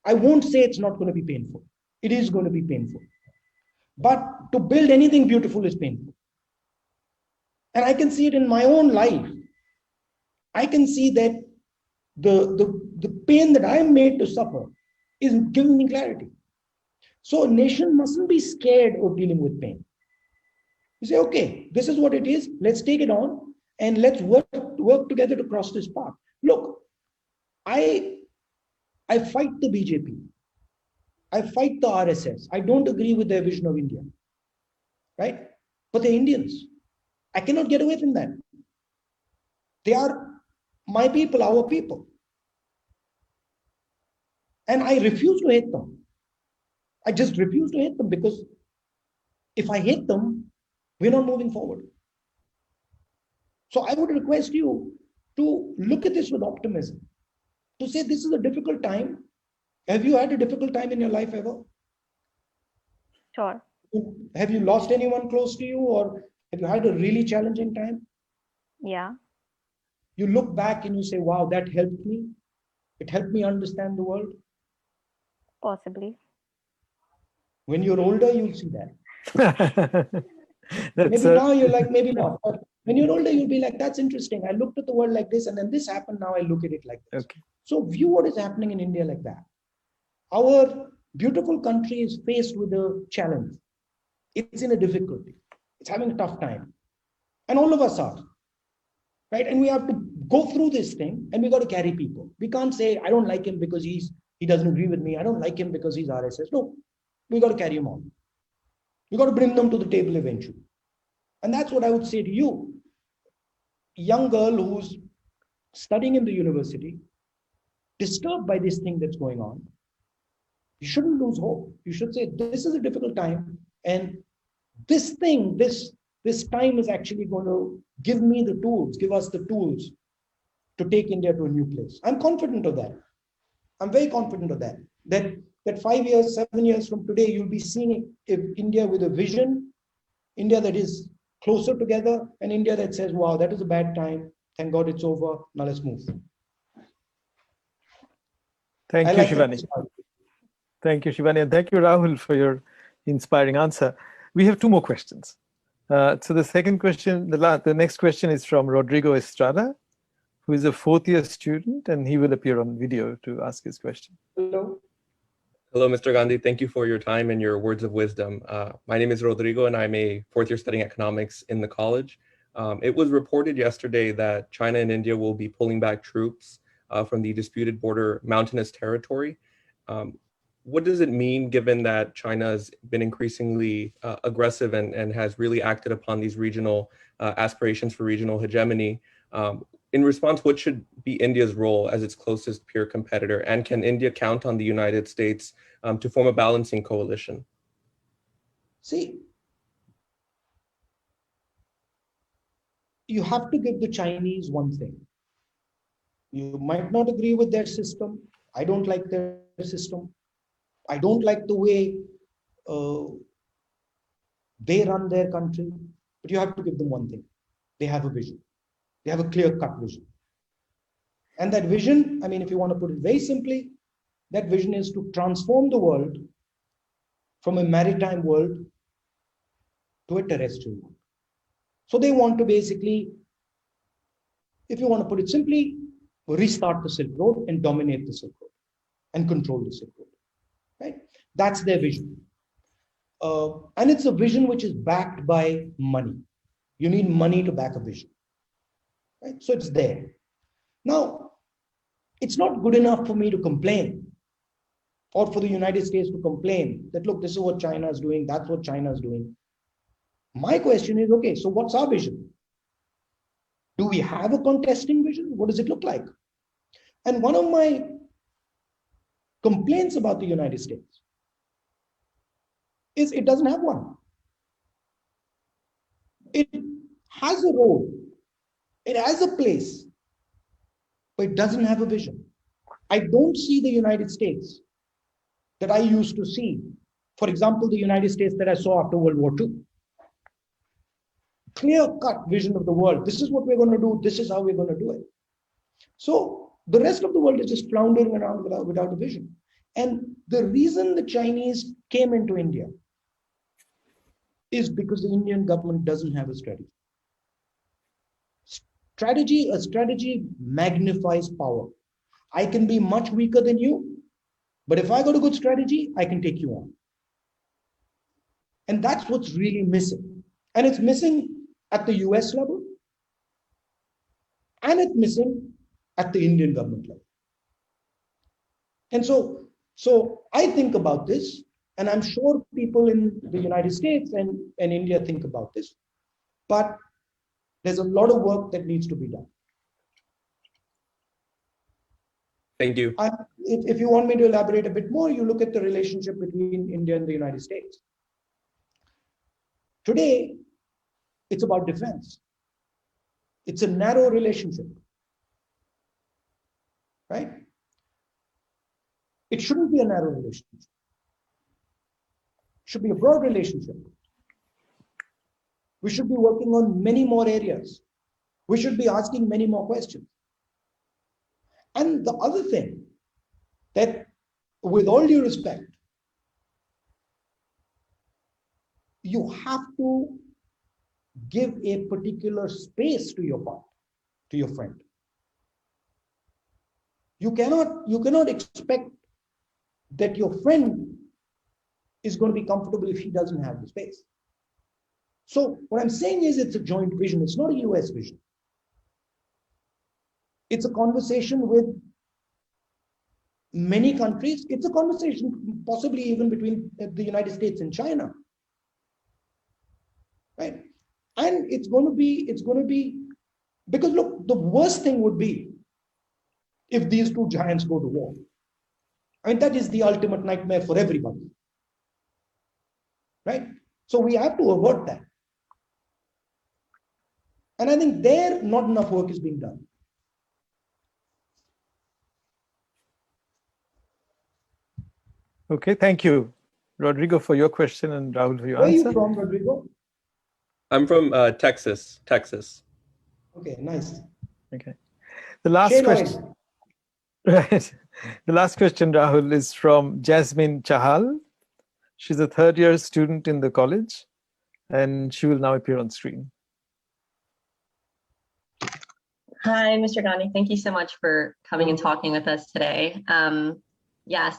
won't say it's not going to be painful. It is going to be painful. But to build anything beautiful is painful. And I can see it in my own life. I can see that the pain that I am made to suffer is giving me clarity. So a nation mustn't be scared of dealing with pain. You say, okay, this is what it is. Let's take it on and let's work together to cross this path. Look, I fight the BJP. I fight the RSS. I don't agree with their vision of India, right? But they're Indians. I cannot get away from that. They are my people, our people. And I refuse to hate them. I just refuse to hate them, because if I hate them, we're not moving forward. So I would request you to look at this with optimism, to say this is a difficult time. Have you had a difficult time in your life ever? Sure. Have you lost anyone close to you, or have you had a really challenging time? Yeah. You look back and you say, wow, that helped me. It helped me understand the world. Possibly. When you're older, you'll see that. Maybe That's now you're like, maybe not. But when you're older, you'll be like, that's interesting. I looked at the world like this, and then this happened. Now I look at it like this. okay. So view what is happening in India like that. Our beautiful country is faced with a challenge. It's in a difficulty. It's having a tough time. And all of us are. Right? And we have to go through this thing, and we got to carry people. We can't say, I don't like him because he doesn't agree with me. I don't like him because he's RSS. No, we got to carry him on. We got to bring them to the table eventually. And that's what I would say to you. Young girl who's studying in the university, disturbed by this thing that's going on, you shouldn't lose hope. You should say, this is a difficult time, and this thing, this time is actually going to give us the tools to take India to a new place. I'm confident of that. I'm very confident of that. That 5 years, 7 years from today, you'll be seeing India with a vision, India that is closer together, and India that says, wow, that was a bad time. Thank God it's over. Now let's move. Thank you, Shivani. Thank you, Shivani. And thank you, Rahul, for your inspiring answer. We have two more questions. So the second question, the next question is from Rodrigo Estrada, who is a fourth-year student, and he will appear on video to ask his question. Hello. Hello, Mr. Gandhi. Thank you for your time and your words of wisdom. My name is Rodrigo, and I'm a fourth-year studying economics in the college. It was reported yesterday that China and India will be pulling back troops from the disputed border mountainous territory. What does it mean, given that China has been increasingly aggressive and has really acted upon these regional aspirations for regional hegemony? In response, what should be India's role as its closest peer competitor? And can India count on the United States to form a balancing coalition? See, you have to give the Chinese one thing. You might not agree with their system. I don't like their system. I don't like the way they run their country. But you have to give them one thing. They have a vision. They have a clear-cut vision. And that vision, I mean, if you want to put it very simply, that vision is to transform the world from a maritime world to a terrestrial world. So they want to basically, if you want to put it simply, restart the Silk Road and dominate the Silk Road and control the Silk Road, right? That's their vision. And it's a vision which is backed by money. You need money to back a vision, right? So it's there. Now, it's not good enough for me to complain or for the United States to complain that, look, this is what China is doing, that's what China is doing. My question is, okay, so what's our vision? Do we have a contesting vision? What does it look like? And one of my complaints about the United States is it doesn't have one. It has a role, it has a place, but it doesn't have a vision. I don't see the United States that I used to see. For example, the United States that I saw after World War II. Clear-cut vision of the world. This is what we're going to do. This is how we're going to do it. So the rest of the world is just floundering around without a vision. And the reason the Chinese came into India is because the Indian government doesn't have a strategy. A strategy magnifies power. I can be much weaker than you, but if I got a good strategy, I can take you on. And that's what's really missing. And it's missing at the US level, and it's missing at the Indian government level. And so I think about this, and I'm sure people in the United States and India think about this, but there's a lot of work that needs to be done. Thank you. If you want me to elaborate a bit more, you look at the relationship between India and the United States. Today, it's about defense. It's a narrow relationship, right? It shouldn't be a narrow relationship. It should be a broad relationship. We should be working on many more areas. We should be asking many more questions. And the other thing that, with all due respect, you have to give a particular space to your partner, to your friend. You cannot expect that your friend is going to be comfortable if he doesn't have the space. So what I'm saying is it's a joint vision. It's not a US vision. It's a conversation with many countries. It's a conversation possibly even between the United States and China, right? And it's going to be, because look, the worst thing would be if these two giants go to war. I mean, that is the ultimate nightmare for everybody, right? So we have to avert that. And I think there, not enough work is being done. Okay, thank you, Rodrigo, for your question, and Rahul for your Where answer. are you from, Rodrigo? I'm from Texas. Okay, nice. Okay. The last Shade question. oil. Right. The last question, Rahul, is from Jasmine Chahal. She's a third-year student in the college, and she will now appear on screen. Hi, Mr. Gandhi. Thank you so much for coming and talking with us today.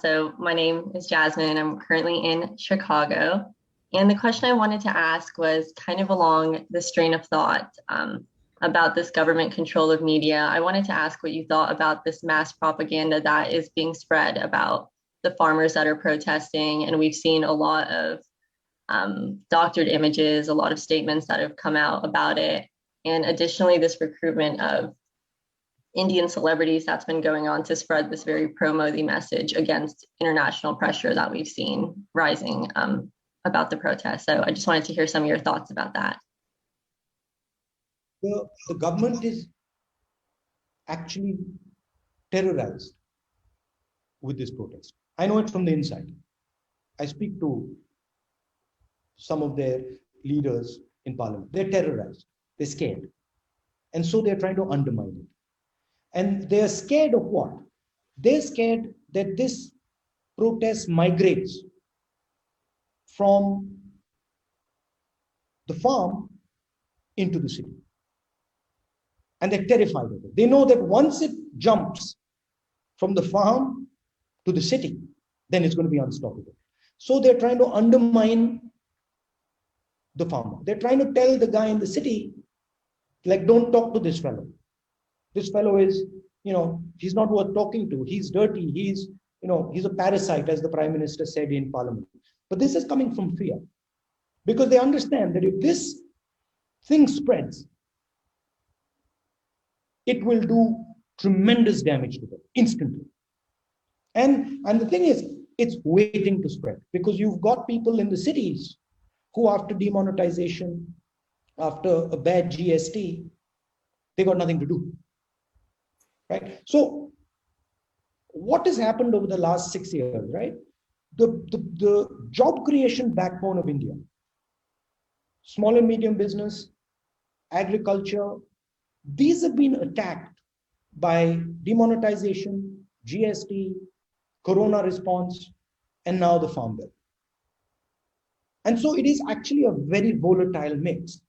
So my name is Jasmine. I'm currently in Chicago. And the question I wanted to ask was kind of along the strain of thought about this government control of media. I wanted to ask what you thought about this mass propaganda that is being spread about the farmers that are protesting. And we've seen a lot of doctored images, a lot of statements that have come out about it. And additionally, this recruitment of Indian celebrities that's been going on to spread this very pro-Modi message against international pressure that we've seen rising about the protest. So I just wanted to hear some of your thoughts about that. The government is actually terrorized with this protest. I know it from the inside. I speak to some of their leaders in parliament. They're terrorized. They're scared. And so they're trying to undermine it. And they're scared of what? They're scared that this protest migrates from the farm into the city. And they're terrified of it. They know that once it jumps from the farm to the city, then it's going to be unstoppable. So they're trying to undermine the farmer. They're trying to tell the guy in the city, like, don't talk to this fellow. This fellow is, he's not worth talking to. He's dirty. He's a parasite, as the Prime Minister said in Parliament. But this is coming from fear, because they understand that if this thing spreads, it will do tremendous damage to them instantly. And the thing is, it's waiting to spread, because you've got people in the cities who, after demonetization, after a bad GST, they got nothing to do. Right? So what has happened over the last 6 years, right? The job creation backbone of India, small and medium business, agriculture, these have been attacked by demonetization, GST, Corona response, and now the Farm Bill. And so it is actually a very volatile mix.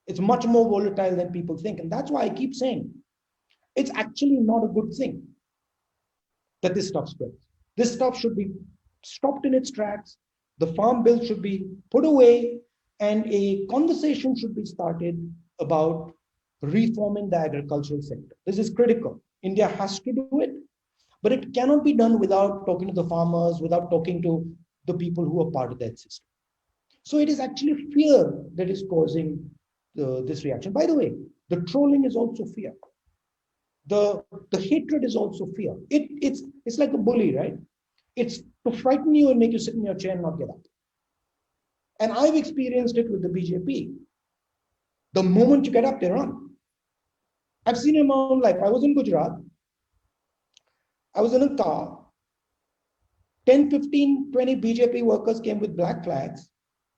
It's much more volatile than people think. And that's why I keep saying, it's actually not a good thing that this stuff spreads. This stuff should be stopped in its tracks. The Farm Bill should be put away, and a conversation should be started about reforming the agricultural sector. This is critical. India has to do it, but it cannot be done without talking to the farmers, without talking to the people who are part of that system. So it is actually fear that is causing this reaction. By the way, the trolling is also fear. The hatred is also fear. It's like a bully, right? It's to frighten you and make you sit in your chair and not get up. And I've experienced it with the BJP. The moment you get up, they run. I've seen it in my own life. I was in Gujarat. I was in a car. 10, 15, 20 BJP workers came with black flags,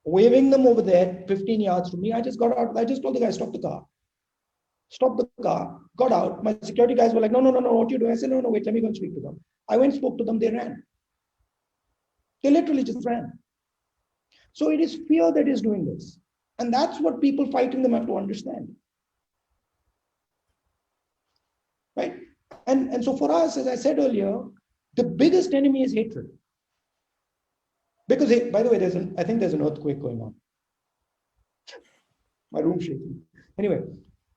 waving them over there 15 yards from me. I just got out. I just told the guy, stop the car. Stopped the car, got out. My security guys were like, no, what are you doing? I said, no, wait, let me go and speak to them. I went and spoke to them, they ran. They literally just ran. So it is fear that is doing this. And that's what people fighting them have to understand. Right? And so for us, as I said earlier, the biggest enemy is hatred. Because, by the way, I think there's an earthquake going on. My room's shaking. Anyway,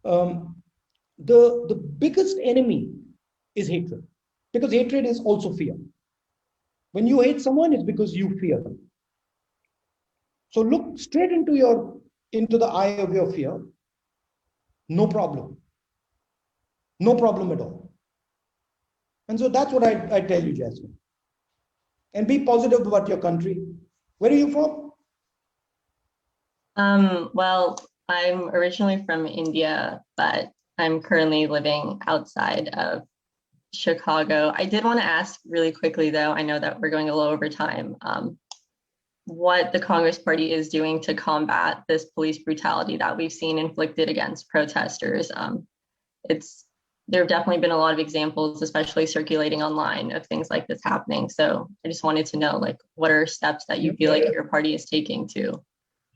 the biggest enemy is hatred, because hatred is also fear. When you hate someone, it's because you fear them. So look straight into the eye of your fear. No problem. No problem at all. And so that's what I tell you, Jasmine. And be positive about your country. Where are you from? Well, I'm originally from India, but I'm currently living outside of Chicago. I did want to ask really quickly, though, I know that we're going a little over time, what the Congress Party is doing to combat this police brutality that we've seen inflicted against protesters. There have definitely been a lot of examples, especially circulating online, of things like this happening. So I just wanted to know, what are steps that you feel like your party is taking to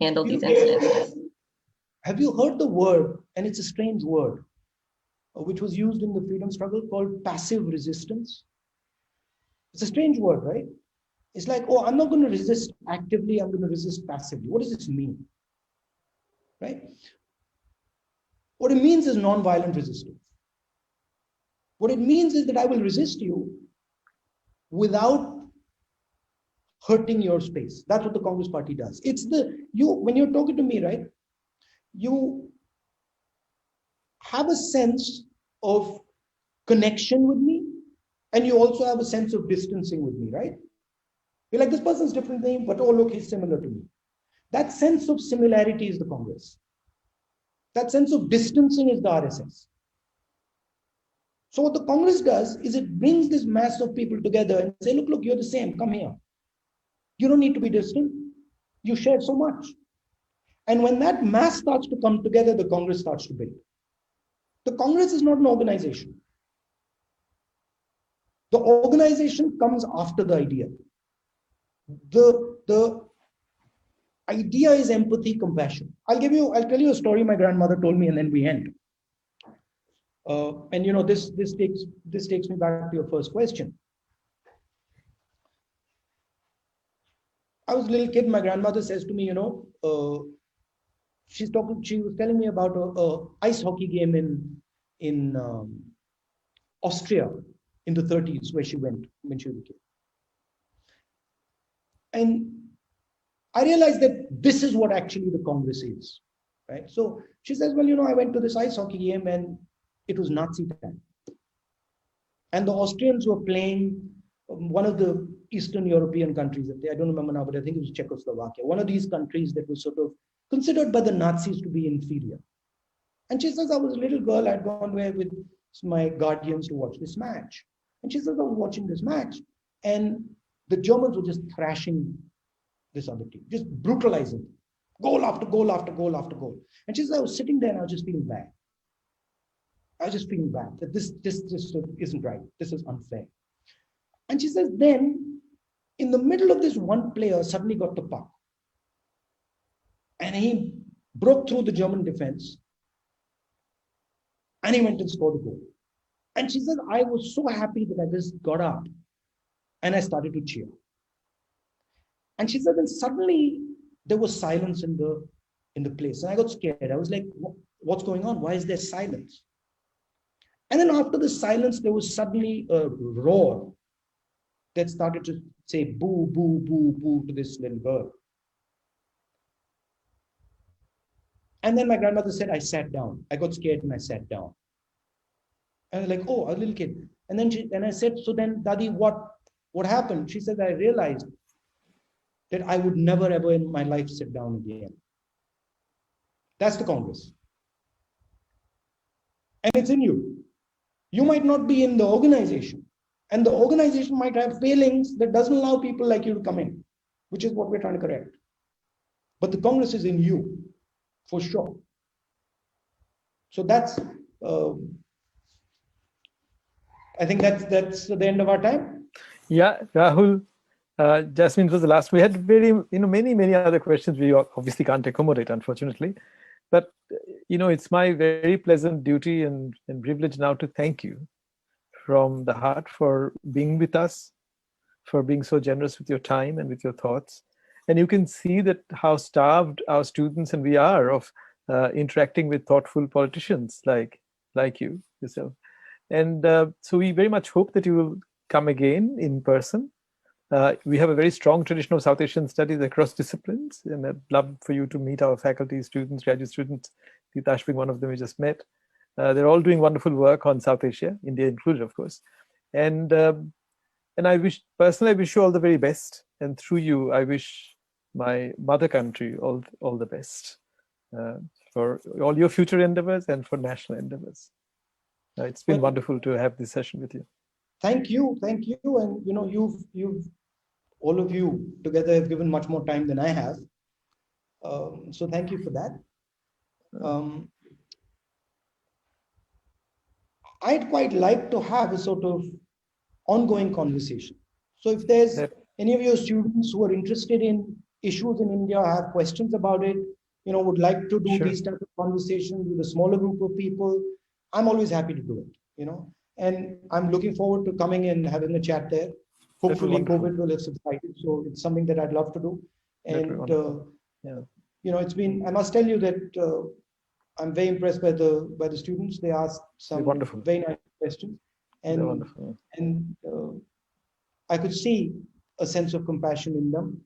handled these incidents? Have you heard the word, and it's a strange word, which was used in the freedom struggle, called passive resistance? It's a strange word, right? It's like, oh, I'm not going to resist actively, I'm going to resist passively. What does this mean? Right? What it means is non-violent resistance. What it means is that I will resist you without hurting your space. That's what the Congress Party does. It's when you're talking to me, right? You have a sense of connection with me, and you also have a sense of distancing with me, right? You're like, this person's different name, but oh, look, he's similar to me. That sense of similarity is the Congress. That sense of distancing is the RSS. So what the Congress does is it brings this mass of people together and say, look, you're the same, come here. You don't need to be distant. You share so much. And when that mass starts to come together, the Congress starts to build. The Congress is not an organization. The organization comes after the idea. The idea is empathy, compassion. I'll tell you a story my grandmother told me, and then we end. And this takes me back to your first question. I was a little kid. My grandmother says to me, she was telling me about a ice hockey game in Austria in the 30s, where she went when she was a kid. And I realized that this is what actually the Congress is, right? So she says, well, I went to this ice hockey game and it was Nazi time. And the Austrians were playing one of the Eastern European countries. I don't remember now, but I think it was Czechoslovakia. One of these countries that was sort of considered by the Nazis to be inferior. And she says, I was a little girl, I'd gone there with my guardians to watch this match. And she says, I was watching this match and the Germans were just thrashing this other team, just brutalizing them. Goal after goal after goal after goal. And she says, I was sitting there and I was just feeling bad. I was just feeling bad that this isn't right. This is unfair. And she says, then in the middle of this, one player suddenly got the puck. And he broke through the German defense. And he went and scored a goal. And she says, I was so happy that I just got up and I started to cheer. And she said, then suddenly there was silence in the place. And I got scared. I was like, what's going on? Why is there silence? And then after the silence, there was suddenly a roar that started to say boo, boo, boo, boo to this little girl. And then my grandmother said, I sat down. I got scared and I sat down. And I was like, oh, a little kid. And then I said, so then, Dadi, what happened? She said, I realized that I would never ever in my life sit down again. That's the Congress. And it's in you. You might not be in the organization. And the organization might have failings that doesn't allow people like you to come in, which is what we're trying to correct. But the Congress is in you, for sure. So that's, I think that's the end of our time. Yeah, Rahul, Jasmine was the last. We had many other questions we obviously can't accommodate, unfortunately. But, it's my very pleasant duty and privilege now to thank you from the heart for being with us, for being so generous with your time and with your thoughts. And you can see that how starved our students and we are of interacting with thoughtful politicians like you yourself. And so we very much hope that you will come again in person. We have a very strong tradition of South Asian studies across disciplines, and I'd love for you to meet our faculty, students, graduate students, Titash being one of them we just met. They're all doing wonderful work on South Asia, India included, of course. And I personally wish you all the very best. And through you, I wish my mother country all the best for all your future endeavors and for national endeavors. It's been wonderful to have this session with you. Thank you. And you've all of you together have given much more time than I have. So thank you for that. I'd quite like to have a sort of ongoing conversation. So if there's any of your students who are interested in issues in India, have questions about it, would like to do Sure. these types of conversations with a smaller group of people, I'm always happy to do it, and I'm looking forward to coming and having a chat there. Hopefully COVID will have subsided, so it's something that I'd love to do. And it's been, I must tell you that I'm very impressed by the students. They asked some very nice questions, and I could see a sense of compassion in them,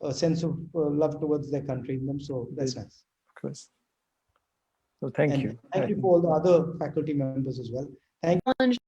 a sense of love towards their country in them. So that's nice. Of course. So thank you. Thank you for all the other faculty members as well. Thank you.